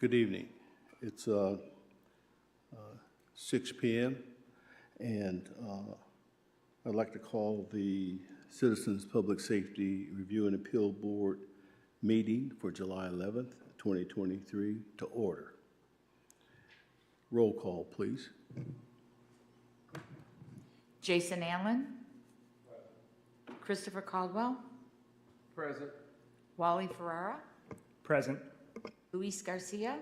Good evening. It's 6 p.m. and I'd like to call the Citizens Public Safety Review and Appeal Board meeting for July 11th, 2023 to order. Roll call, please. Jason Allen. Christopher Caldwell. Present. Wally Ferrara. Present. Luis Garcia.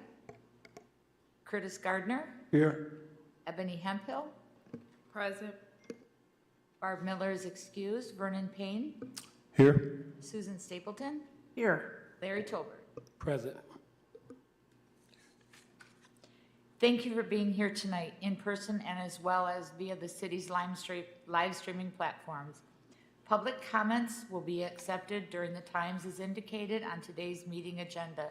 Curtis Gardner. Here. Ebony Hemphill. Present. Barb Miller is excused. Vernon Payne. Here. Susan Stapleton. Here. Larry Tolbert. Present. Thank you for being here tonight in person and as well as via the city's live streaming platforms. Public comments will be accepted during the times as indicated on today's meeting agenda.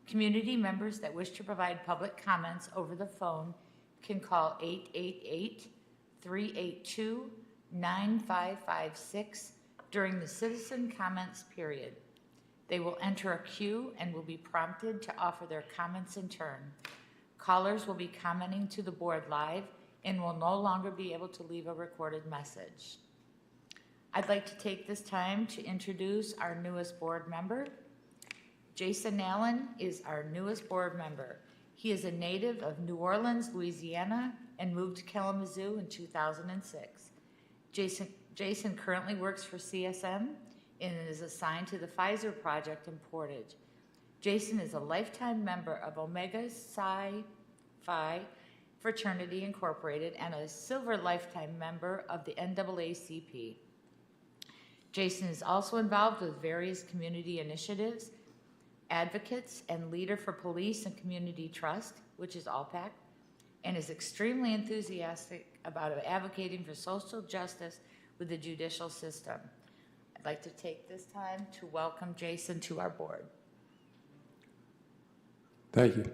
Community members that wish to provide public comments over the phone can call 888-382-9556 during the citizen comments period. They will enter a queue and will be prompted to offer their comments in turn. Callers will be commenting to the board live and will no longer be able to leave a recorded message. I'd like to take this time to introduce our newest board member. Jason Allen is our newest board member. He is a native of New Orleans, Louisiana, and moved to Kalamazoo in 2006. Jason currently works for CSM and is assigned to the Pfizer project in Portage. Jason is a lifetime member of Omega Psi Phi Fraternity Incorporated and a silver lifetime member of the NAACP. Jason is also involved with various community initiatives, advocates, and leader for Police and Community Trust, which is ALPAC, and is extremely enthusiastic about advocating for social justice with the judicial system. I'd like to take this time to welcome Jason to our board. Thank you.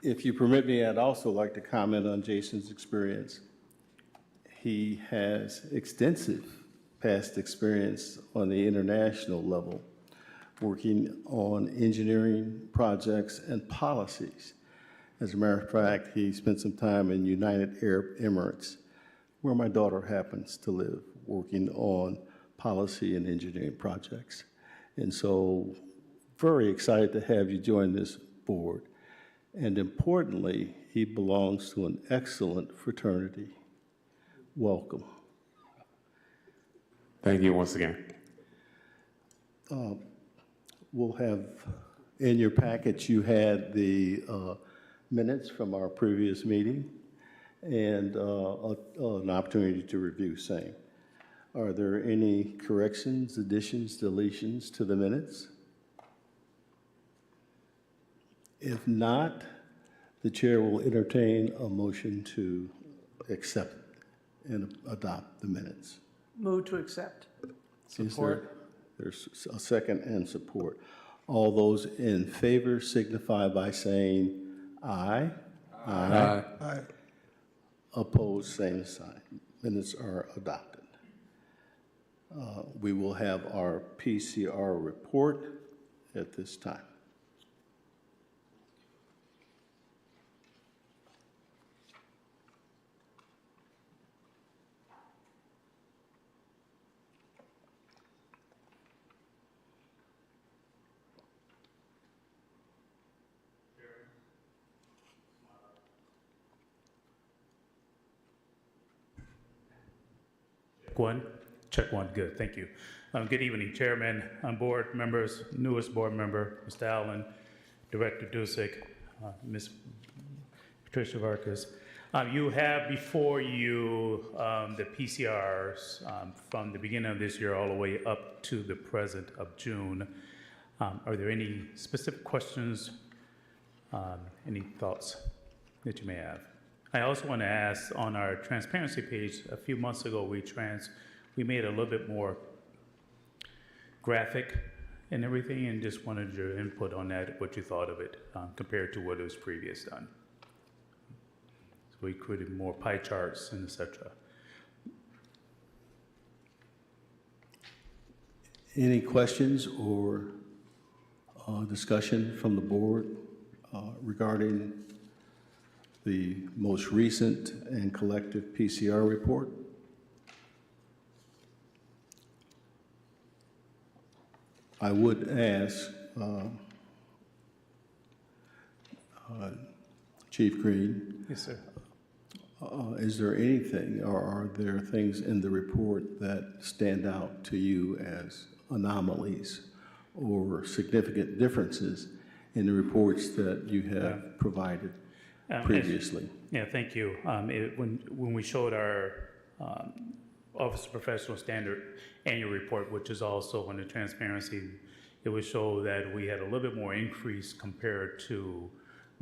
If you permit me, I'd also like to comment on Jason's experience. He has extensive past experience on the international level, working on engineering projects and policies. As a matter of fact, he spent some time in United Arab Emirates, where my daughter happens to live, working on policy and engineering projects. And so, very excited to have you join this board. And importantly, he belongs to an excellent fraternity. Welcome. Thank you once again. We'll have, in your package, you had the minutes from our previous meeting and an opportunity to review same. Are there any corrections, additions, deletions to the minutes? If not, the chair will entertain a motion to accept and adopt the minutes. Move to accept. Support. There's a second and support. All those in favor signify by saying aye. Aye. Opposed, same sign. Minutes are adopted. We will have our PCR report at this time. Check one, good, thank you. Good evening, Chairman, board members, newest board member, Mr. Allen, Director Dusick, Ms. Patricia Vargas. You have before you the PCRs from the beginning of this year all the way up to the present of June. Are there any specific questions, any thoughts that you may have? I also want to ask, on our transparency page, a few months ago, we made it a little bit more graphic and everything, and just wanted your input on that, what you thought of it compared to what it was previous done. So we created more pie charts and etc. Any questions or discussion from the board regarding the most recent and collective PCR report? I would ask Chief Green, Yes, sir. is there anything, or are there things in the report that stand out to you as anomalies or significant differences in the reports that you have provided previously? Yeah, thank you. When we showed our Office of Professional Standard annual report, which is also under transparency, it would show that we had a little bit more increase compared to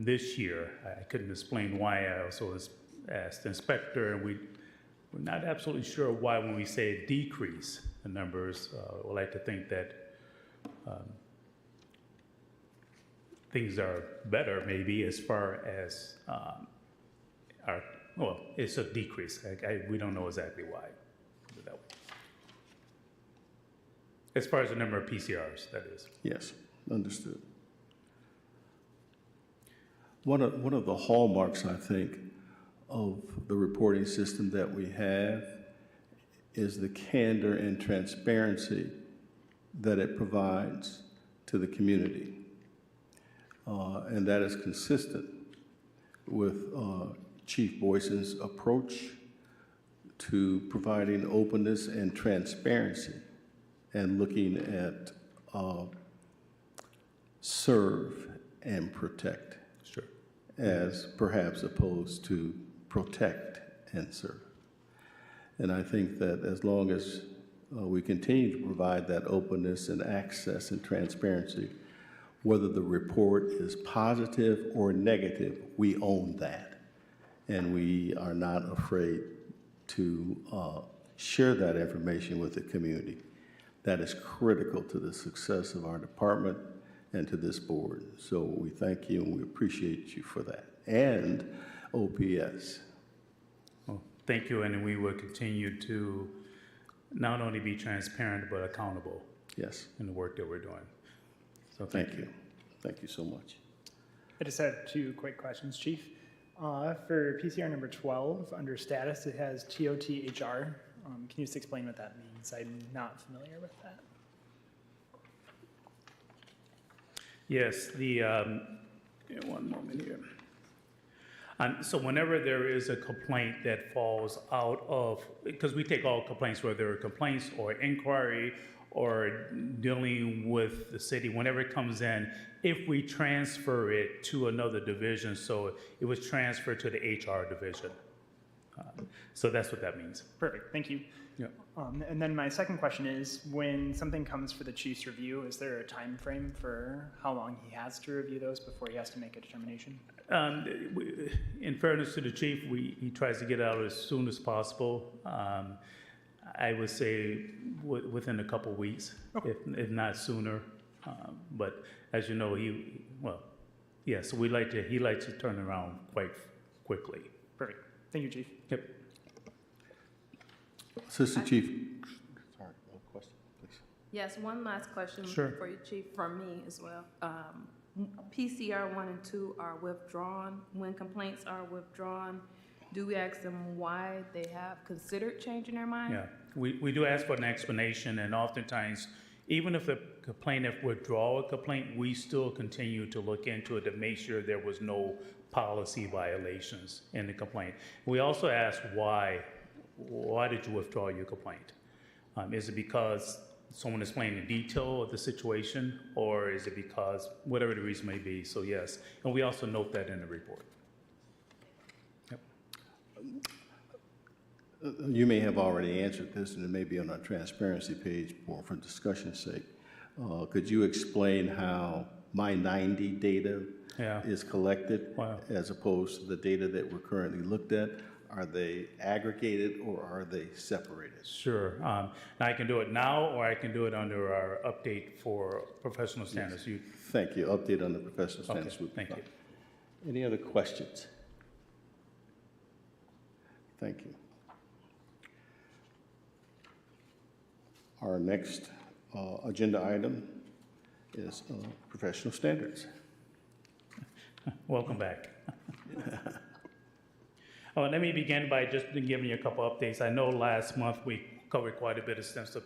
this year. I couldn't explain why. I also asked the inspector, and we're not absolutely sure why when we say decrease the numbers. We like to think that things are better maybe as far as it's a decrease. We don't know exactly why. Put it that way. As far as the number of PCRs, that is. Yes, understood. One of the hallmarks, I think, of the reporting system that we have is the candor and transparency that it provides to the community. And that is consistent with Chief Boyson's approach to providing openness and transparency and looking at serve and protect. Sure. As perhaps opposed to protect and serve. And I think that as long as we continue to provide that openness and access and transparency, whether the report is positive or negative, we own that. And we are not afraid to share that information with the community. That is critical to the success of our department and to this board. So we thank you and we appreciate you for that. And OPS. Well, thank you, and we will continue to not only be transparent but accountable Yes, in the work that we're doing. So thank you. Thank you so much. I just have two quick questions, Chief. For PCR number 12, under status, it has TOTHR. Can you just explain what that means? I'm not familiar with that. Yes, one moment here. So whenever there is a complaint that falls out of, because we take all complaints, whether they're complaints or inquiry or dealing with the city, whenever it comes in, if we transfer it to another division, so it was transferred to the HR division. So that's what that means. Perfect, thank you. Yeah. And then my second question is, when something comes for the chief's review, is there a time frame for how long he has to review those before he has to make a determination? In fairness to the chief, he tries to get out as soon as possible. I would say within a couple weeks, Okay. if not sooner. But as you know, so he likes to turn around quite quickly. Perfect, thank you, Chief. Yep. Assistant Chief. Sorry, no question, please. Yes, one last question Sure. for you, Chief, from me as well. PCR 1 and 2 are withdrawn. When complaints are withdrawn, do we ask them why they have considered changing their mind? Yeah, we do ask for an explanation, and oftentimes, even if the complainant withdraw a complaint, we still continue to look into it to make sure there was no policy violations in the complaint. We also ask why did you withdraw your complaint? Is it because someone explained the detail of the situation, or is it because whatever the reason may be? So yes, and we also note that in the report. Yep. You may have already answered this, and it may be on our transparency page for discussion's sake. Could you explain how my 90 data Yeah. is collected Wow. as opposed to the data that we're currently looked at? Are they aggregated or are they separated? Sure. Now I can do it now, or I can do it under our update for professional standards. Yes. Thank you. Update on the professional Okay, standards. would be thank fine. you. Any other questions? Thank you. Our next agenda item is professional standards. Welcome back. Oh, let me begin by just giving you a couple updates. I know last month we covered quite a bit of extensive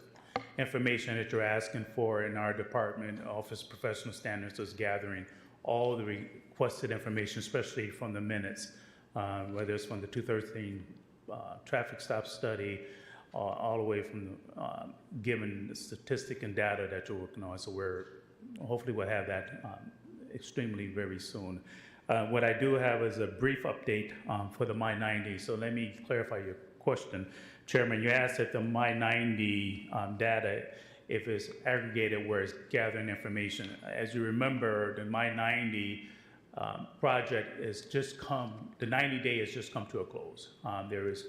information that you're asking for in our department. Office of Professional Standards is gathering all the requested information, especially from the minutes, whether it's from the 213 traffic stop study, all the way from given the statistic and data that you're working on. So hopefully we'll have that extremely very soon. What I do have is a brief update for the My-90. So let me clarify your question. Chairman, you asked if the My-90 data, if it's aggregated where it's gathering information. As you remember, the My-90 project the 90-day has just come to a close. There is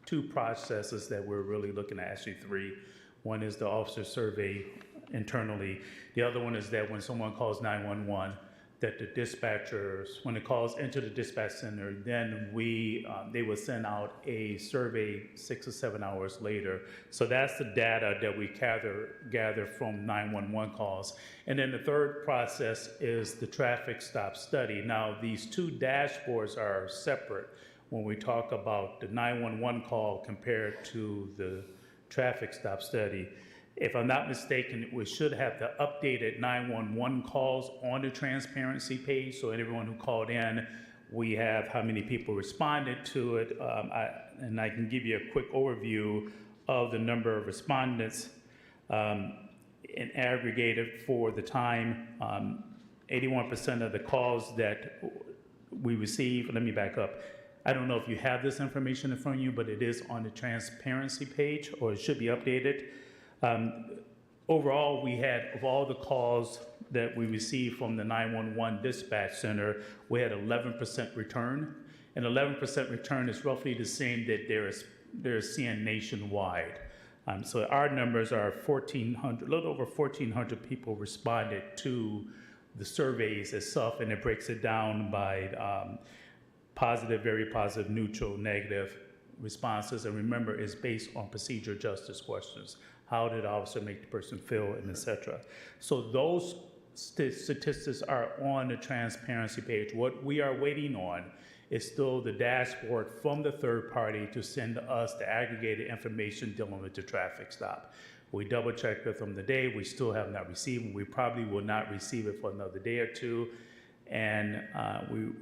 two processes that we're really looking at, actually three. One is the officer survey internally. The other one is that when someone calls 911, that the dispatchers, when it calls into the dispatch center, then they will send out a survey 6 or 7 hours later. So that's the data that we gather from 911 calls. And then the third process is the traffic stop study. Now, these two dashboards are separate when we talk about the 911 call compared to the traffic stop study. If I'm not mistaken, we should have the updated 911 calls on the transparency page. So everyone who called in, we have how many people responded to it. And I can give you a quick overview of the number of respondents in aggregated for the time. 81% of the calls that we received, let me back up. I don't know if you have this information in front of you, but it is on the transparency page, or it should be updated. Overall, we had, of all the calls that we received from the 911 dispatch center, we had 11% return. And 11% return is roughly the same that they're seeing nationwide. So our numbers are 1,400, a little over 1,400 people responded to the surveys itself, and it breaks it down by positive, very positive, neutral, negative responses. And remember, it's based on procedure justice questions. How did the officer make the person feel, and et cetera. So those statistics are on the transparency page. What we are waiting on is still the dashboard from the third party to send us the aggregated information dealing with the traffic stop. We double checked with them today. We still have not received it. We probably will not receive it for another day or two. And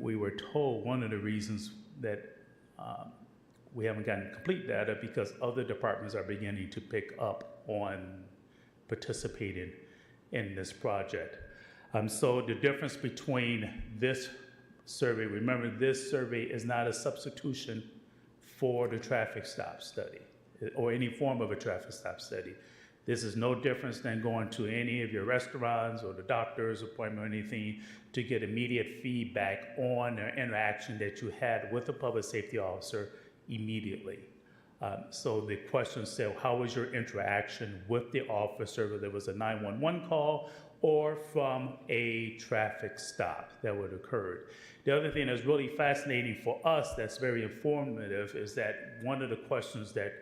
we were told one of the reasons that we haven't gotten complete data because other departments are beginning to pick up on participating in this project. So the difference between this survey, remember this survey is not a substitution for the traffic stop study or any form of a traffic stop study. This is no difference than going to any of your restaurants or the doctor's appointment or anything to get immediate feedback on the interaction that you had with the public safety officer immediately. So the question said, how was your interaction with the officer, whether it was a 911 call or from a traffic stop that would occur? The other thing that's really fascinating for us that's very informative is that one of the questions that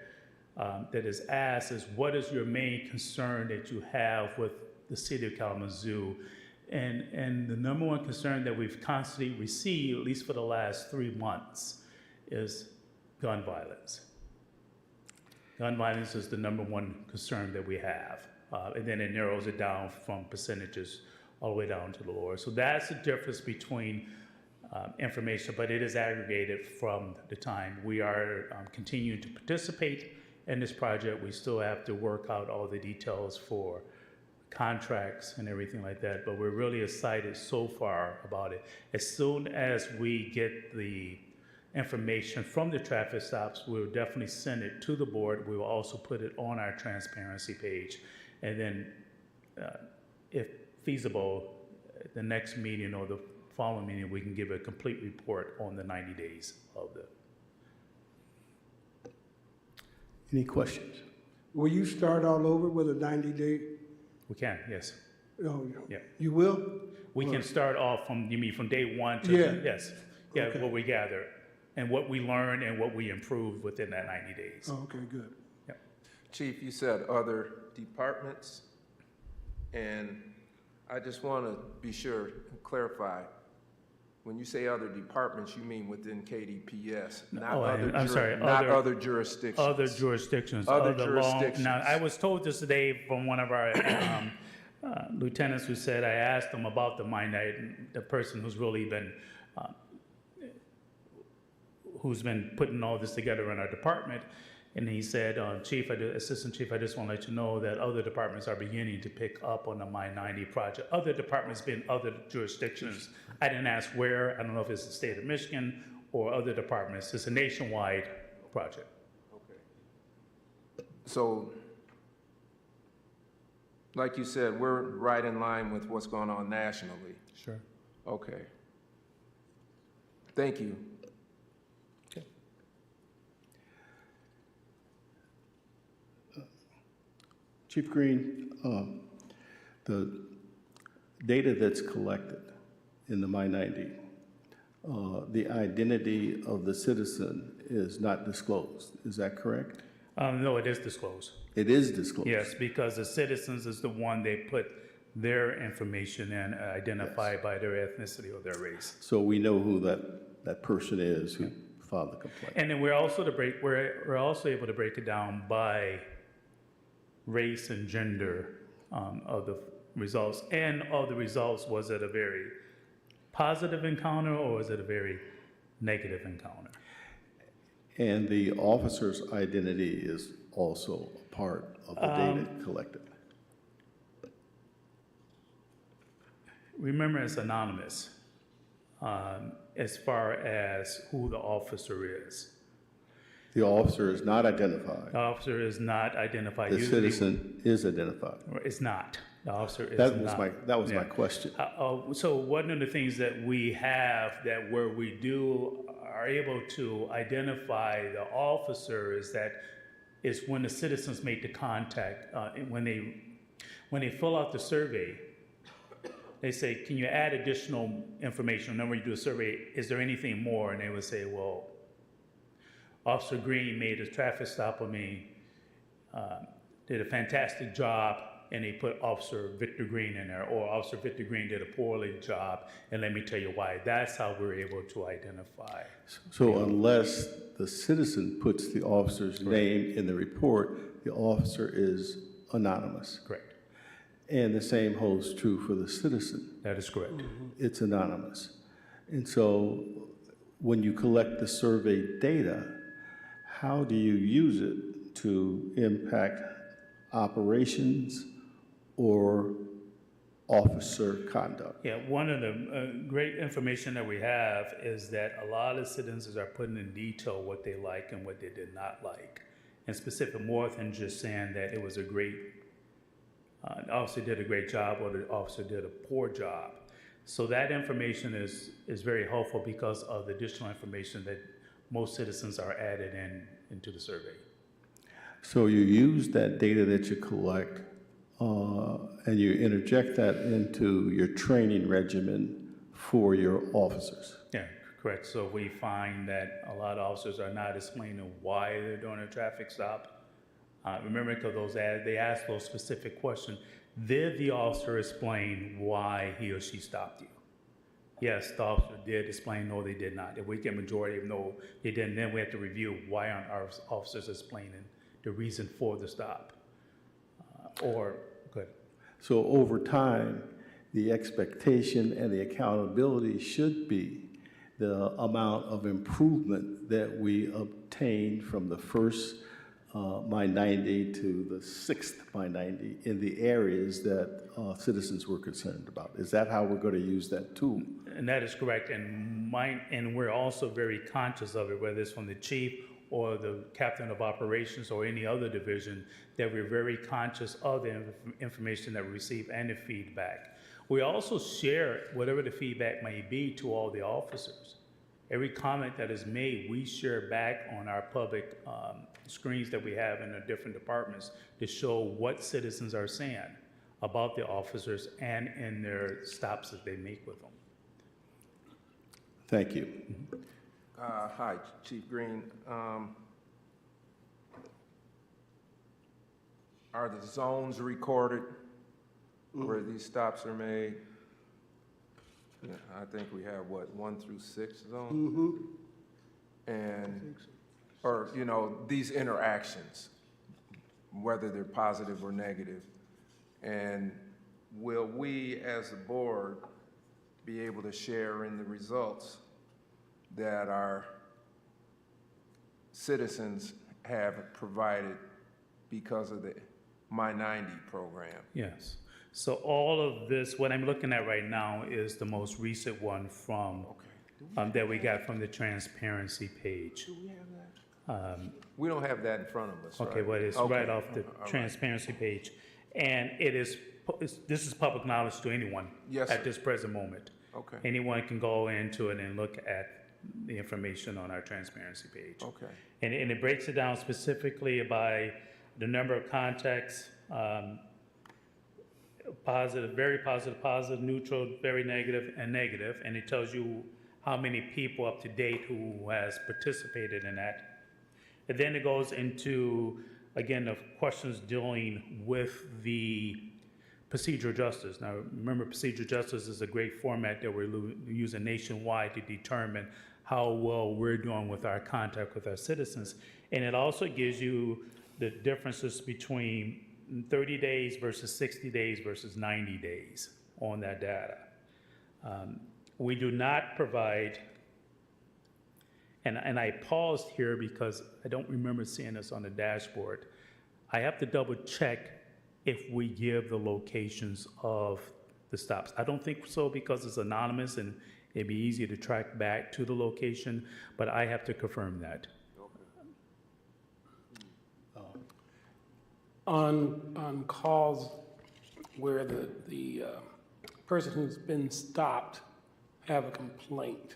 is asked is, what is your main concern that you have with the city of Kalamazoo? And the number one concern that we've constantly received, at least for the last 3 months, is gun violence. Gun violence is the number one concern that we have. And then it narrows it down from percentages all the way down to the lower. So that's the difference between information, but it is aggregated from the time. We are continuing to participate in this project. We still have to work out all the details for contracts and everything like that, but we're really excited so far about it. As soon as we get the information from the traffic stops, we'll definitely send it to the board. We will also put it on our transparency page. And then, if feasible, the next meeting or the following meeting, we can give a complete report on the 90 days of the. Any questions? Will you start all over with a 90-day? We can, yes. Oh, Yeah. you will? We can start off from, you mean from day one to, Yeah. yes. Yeah, Okay. what we gather and what we learn and what we improve within that 90 days. Oh, okay, good. Chief, you said other departments, and I just want to be sure, clarify. When you say other departments, you mean within KDPS, not Oh, other, I'm sorry, not other- other jurisdictions. Other jurisdictions. Other of the law. jurisdictions. Now, I was told this today from one of our lieutenants who said, I asked him about the Minite, the person who's really been, who's been putting all this together in our department. And he said, Assistant Chief, I just want to let you know that other departments are beginning to pick up on the My-90 project. Other departments being other jurisdictions. I didn't ask where. I don't know if it's the state of Michigan or other departments. It's a nationwide project. Okay. So, like you said, we're right in line with what's going on nationally. Sure. Okay. Thank you. Chief Green, the data that's collected in the My-90, the identity of the citizen is not disclosed. Is that correct? No, it is disclosed. It is disclosed? Yes, because the citizens is the one they put their information in, identified by their ethnicity or their race. So we know who that person is who filed the complaint. And then we're also able to break it down by race and gender of the results. And of the results, was it a very positive encounter or was it a very negative encounter? And the officer's identity is also a part of the data collected. Remember, it's anonymous as far as who the officer is. The officer is not identified. The officer is not identified. The Usually, citizen is identified. it's not. The officer is That was not. that was my question. So one of the things that we have that where we are able to identify the officer is that is when the citizens make the contact, when they fill out the survey, they say, can you add additional information? Whenever you do a survey, is there anything more? And they would say, well, Officer Green made a traffic stop on me, did a fantastic job, and they put Officer Victor Green in there, or Officer Victor Green did a poorly job, and let me tell you why. That's how we're able to identify. So unless the citizen puts the officer's name in the report, the officer is anonymous. Correct. And the same holds true for the citizen. That is correct. It's anonymous. And so when you collect the survey data, how do you use it to impact operations or officer conduct? Yeah, one of the great information that we have is that a lot of citizens are putting in detail what they like and what they did not like. And specific more than just saying that it was a great, the officer did a great job or the officer did a poor job. So that information is very helpful because of the additional information that most citizens are added into the survey. So you use that data that you collect and you interject that into your training regimen for your officers. Yeah, correct. So we find that a lot of officers are not explaining why they're doing a traffic stop. Remember, because they ask those specific questions. Did the officer explain why he or she stopped you? Yes, the officer did explain. No, they did not. If we get majority of no, they didn't, then we have to review why aren't our officers explaining the reason for the stop. Good. So over time, the expectation and the accountability should be the amount of improvement that we obtained from the first My-90 to the sixth My-90 in the areas that citizens were concerned about. Is that how we're going to use that tool? And that is correct. And we're also very conscious of it, whether it's from the chief or the captain of operations or any other division, that we're very conscious of the information that we receive and the feedback. We also share whatever the feedback may be to all the officers. Every comment that is made, we share back on our public screens that we have in the different departments to show what citizens are saying about the officers and in their stops that they make with them. Thank you. Hi, Chief Green. Are the zones recorded where these stops are made. Yeah, I think we have, what, 1 through 6 zones? And, or, you know, these interactions, whether they're positive or negative. And will we, as a board, be able to share in the results that our citizens have provided because of the My 90 program? Yes. So all of this, what I'm looking at right now is the most recent one from, that we got from the transparency page. Do we have that? We don't have that in front of us, right? Okay, but it's Okay. right off the All right. transparency page. And this is public knowledge to anyone Yes, at sir. this present moment. Okay, Anyone can go into it and look at the information on our transparency page. okay. And it breaks it down specifically by the number of contacts, positive, very positive, positive, neutral, very negative, and negative. And it tells you how many people up to date who has participated in that. And then it goes into, again, the questions dealing with the procedural justice. Now, remember, procedural justice is a great format that we're using nationwide to determine how well we're doing with our contact with our citizens. And it also gives you the differences between 30 days versus 60 days versus 90 days on that data. We do not provide, and I paused here because I don't remember seeing this on the dashboard. I have to double check if we give the locations of the stops. I don't think so because it's anonymous and it'd be easy to track back to the location, but I have to confirm that. On calls where the person who's been stopped have a complaint,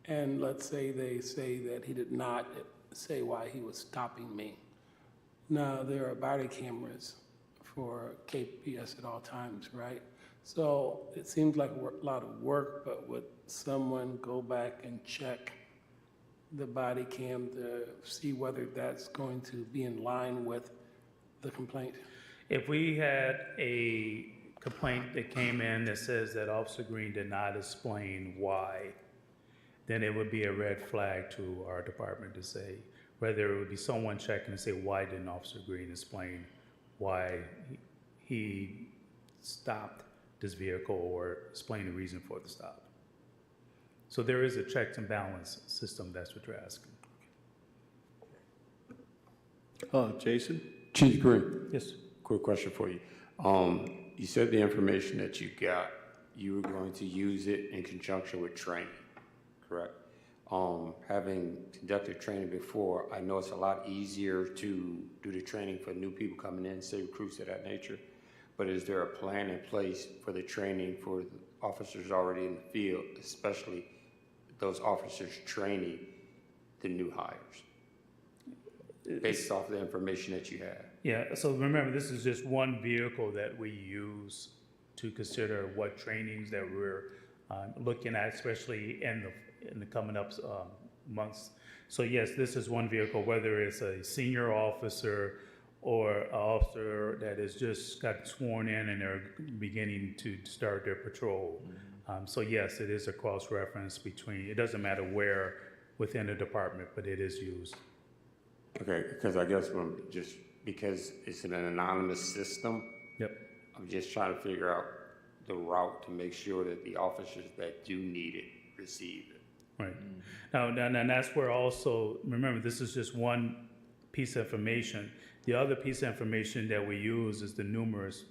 and let's say they say that he did not say why he was stopping me. Now, there are body cameras for KPS at all times, right? So it seems like a lot of work, but would someone go back and check the body cam to see whether that's going to be in line with the complaint? If we had a complaint that came in that says that Officer Green did not explain why, then it would be a red flag to our department to say, whether it would be someone checking to say, why didn't Officer Green explain why he stopped this vehicle or explain the reason for the stop. So there is a checks and balance system, that's what you're asking. Jason? Chief Green, Yes. quick question for you. You said the information that you got, you were going to use it in conjunction with training, correct? Having conducted training before, I know it's a lot easier to do the training for new people coming in, say recruits of that nature. But is there a plan in place for the training for the officers already in the field, especially those officers training the new hires, based off the information that you have? Yeah, so remember, this is just one vehicle that we use to consider what trainings that we're looking at, especially in the coming up months. So yes, this is one vehicle, whether it's a senior officer or an officer that has just got sworn in and they're beginning to start their patrol. So yes, it is a cross-reference between, it doesn't matter where within the department, but it is used. Okay, because I guess because it's an anonymous system, Yep. I'm just trying to figure out the route to make sure that the officers that do need it receive it. Right. Now, that's where also, remember, this is just one piece of information. The other piece of information that we use is the numerous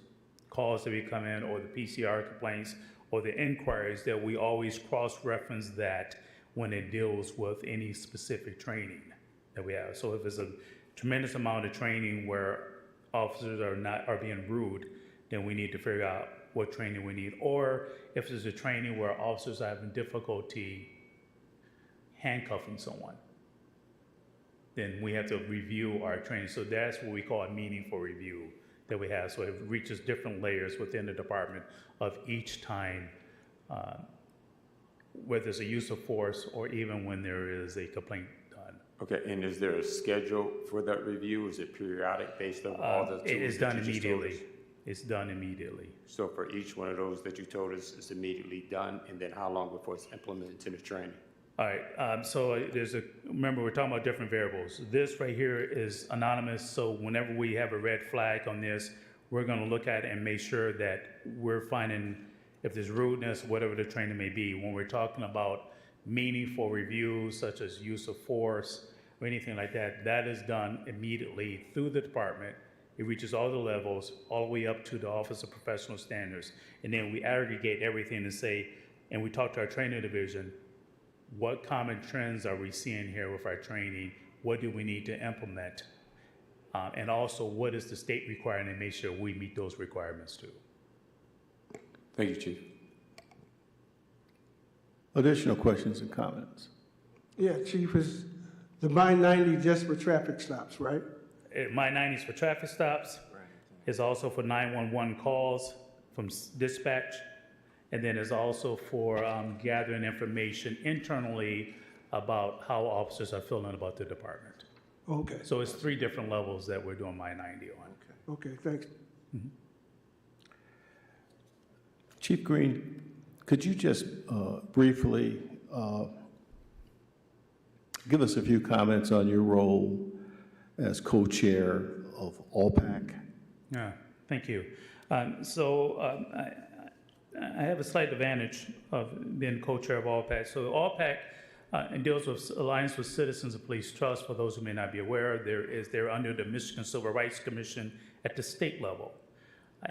calls that we come in, or the PCR complaints, or the inquiries, that we always cross-reference that when it deals with any specific training that we have. So if there's a tremendous amount of training where officers are being rude, then we need to figure out what training we need. Or if there's a training where officers are having difficulty handcuffing someone, then we have to review our training. So that's what we call a meaningful review that we have. So it reaches different layers within the department of each time, whether there's a use of force or even when there is a complaint done. Okay, and is there a schedule for that review? Is it periodic based on all the tools It is that done you just told us? immediately. it's done immediately. So for each one of those that you told us, it's immediately done, and then how long before it's implemented into the training? All right, so remember, we're talking about different variables. This right here is anonymous, so whenever we have a red flag on this, we're gonna look at it and make sure that we're finding if there's rudeness, whatever the training may be. When we're talking about meaningful reviews, such as use of force or anything like that, that is done immediately through the department. It reaches all the levels, all the way up to the Office of Professional Standards. And then we aggregate everything and say, and we talk to our training division, what common trends are we seeing here with our training? What do we need to implement? And also, what is the state requiring, and make sure we meet those requirements too. Thank you, Chief. Additional questions and comments? Yeah, Chief, is the My 90 just for traffic stops, right? My 90s for traffic stops, is also for 911 calls from dispatch, and then is also for gathering information internally about how officers are feeling about the department. Okay, So it's 3 different levels that we're doing My 90 on. okay, thanks. Chief Green, could you just briefly give us a few comments on your role as co-chair of ALLPAC? Yeah, thank you. I have a slight advantage of being co-chair of ALLPAC. So ALLPAC deals with Alliance with Citizens of Police Trust. For those who may not be aware, they're under the Michigan Civil Rights Commission at the state level.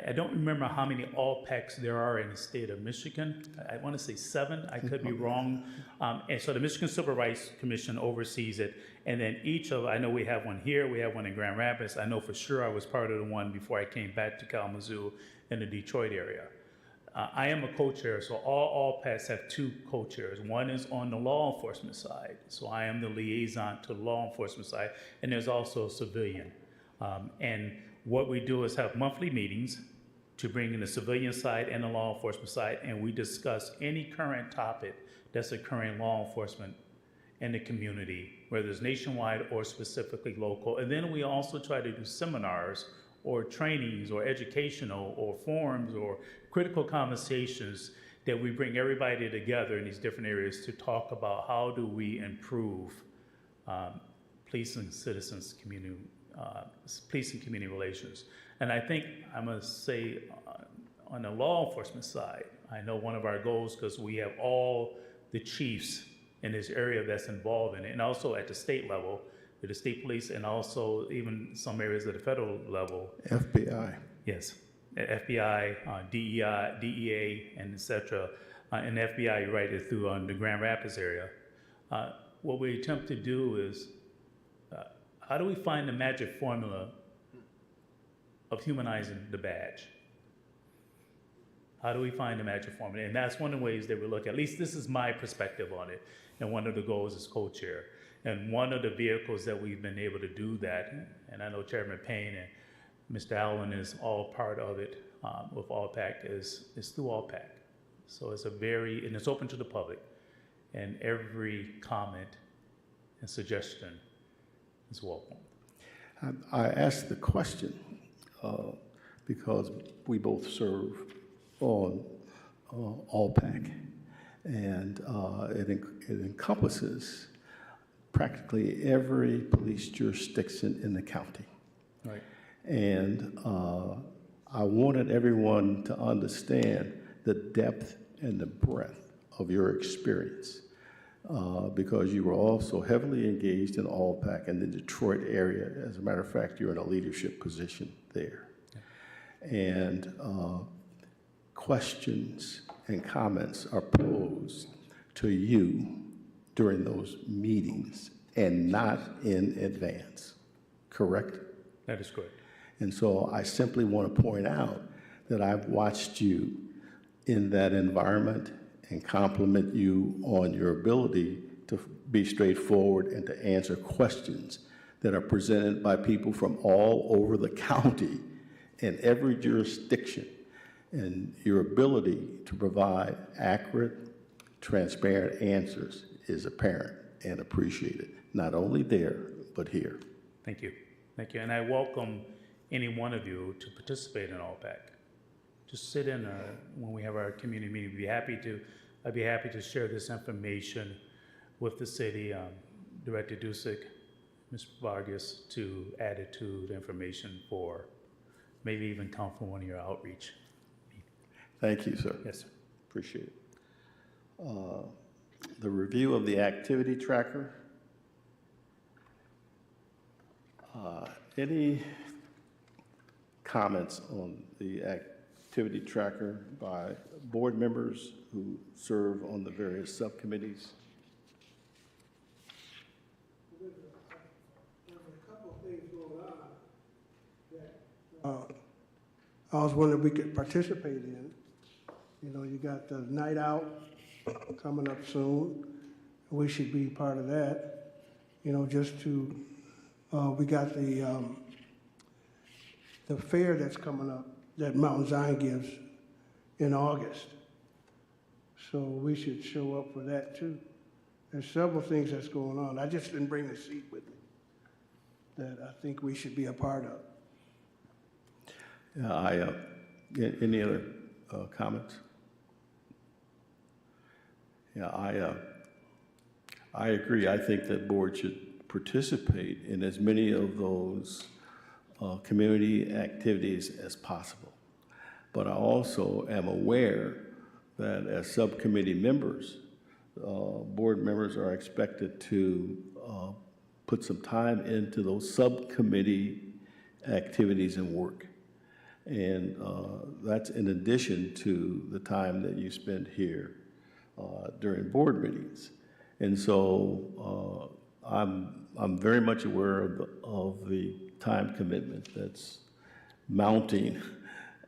I don't remember how many ALLPACs there are in the state of Michigan. I want to say 7. I could be wrong. And so the Michigan Civil Rights Commission oversees it. And then I know we have one here, we have one in Grand Rapids. I know for sure I was part of the one before I came back to Kalamazoo in the Detroit area. I am a co-chair, so all ALLPACs have 2 co-chairs. One is on the law enforcement side, so I am the liaison to the law enforcement side, and there's also a civilian. And what we do is have monthly meetings to bring in the civilian side and the law enforcement side, and we discuss any current topic that's occurring in law enforcement in the community, whether it's nationwide or specifically local. And then we also try to do seminars or trainings or educational or forums or critical conversations that we bring everybody together in these different areas to talk about how do we improve police and citizens community, police and community relations. And I think I must say on the law enforcement side, I know one of our goals, because we have all the chiefs in this area that's involved in it, and also at the state level, with the state police, and also even some areas at the federal level. FBI. Yes, FBI, DEA, and et cetera. And FBI, you're right, is through the Grand Rapids area. What we attempt to do is, how do we find the magic formula of humanizing the badge? How do we find the magic formula? And that's one of the ways that we look at least this is my perspective on it, and one of the goals is co-chair. And one of the vehicles that we've been able to do that, and I know Chairman Payne and Mr. Allen is all part of it with ALLPAC, is through ALLPAC. So it's and it's open to the public, and every comment and suggestion is welcome. I asked the question because we both serve on ALLPAC, and it encompasses practically every police jurisdiction in the county. Right. And I wanted everyone to understand the depth and the breadth of your experience because you were also heavily engaged in ALLPAC in the Detroit area. As a matter of fact, you're in a leadership position there. Yeah. And questions and comments are posed to you during those meetings and not in advance, correct? That is correct. And so I simply want to point out that I've watched you in that environment and compliment you on your ability to be straightforward and to answer questions that are presented by people from all over the county in every jurisdiction. And your ability to provide accurate, transparent answers is apparent and appreciated, not only there, but here. Thank you. Thank you. And I welcome any one of you to participate in OPEC. Just sit in when we have our community meeting. I'd be happy to share this information with the city, Director Dusick, Ms. Vargas, to add it to the information for maybe even come from one of your outreach. Thank you, sir. Yes, sir. Appreciate it. The review of the activity tracker. Any comments on the activity tracker by board members who serve on the various subcommittees? There's a couple of things going on that I was wondering if we could participate in. You know, you got the night out coming up soon. We should be part of that. You know, just to, we got the fair that's coming up that Mount Zion gives in August. So we should show up for that too. There's several things that's going on. I just didn't bring the sheet with me that I think we should be a part of. Yeah, any other comments? Yeah, I agree. I think that board should participate in as many of those community activities as possible. But I also am aware that as subcommittee members, board members are expected to put some time into those subcommittee activities and work. And that's in addition to the time that you spend here during board meetings. And so I'm very much aware of the time commitment that's mounting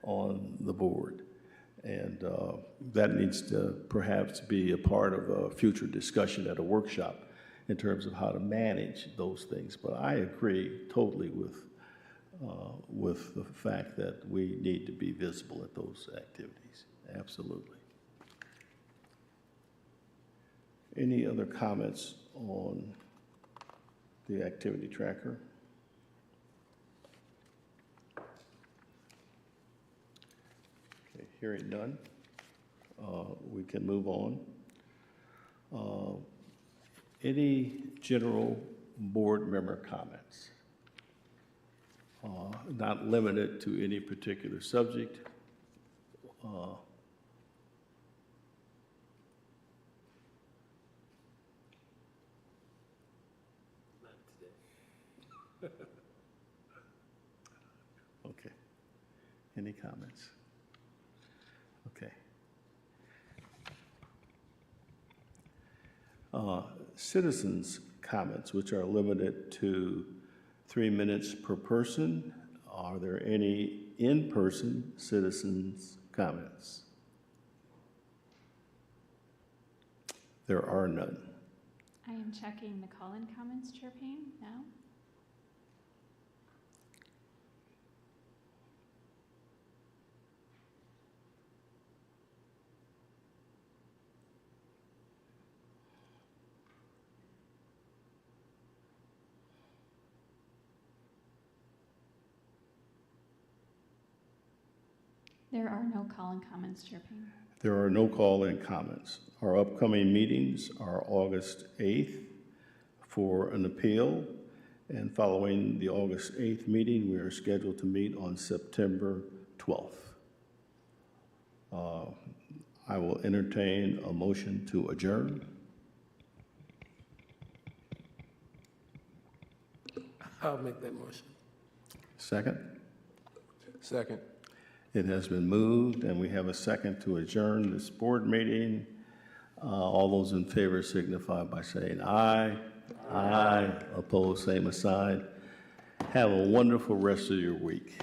on the board. And that needs to perhaps be a part of a future discussion at a workshop in terms of how to manage those things. But I agree totally with the fact that we need to be visible at those activities. Absolutely. Any other comments on the activity tracker? Okay, hearing none, we can move on. Any general board member comments? Not limited to any particular subject. Okay. Any comments? Okay. Citizens' comments, which are limited to 3 minutes per person. Are there any in-person citizens' comments? There are none. I am checking the call-in comments, Chair Payne, now. There are no call-in comments, Chair Payne. There are no call-in comments. Our upcoming meetings are August 8th for an appeal, and following the August 8th meeting, we are scheduled to meet on September 12th. I will entertain a motion to adjourn. I'll make that motion. Second? Second. It has been moved, and we have a second to adjourn this board meeting. All those in favor signify by saying aye. Aye. Opposed, same aside. Have a wonderful rest of your week.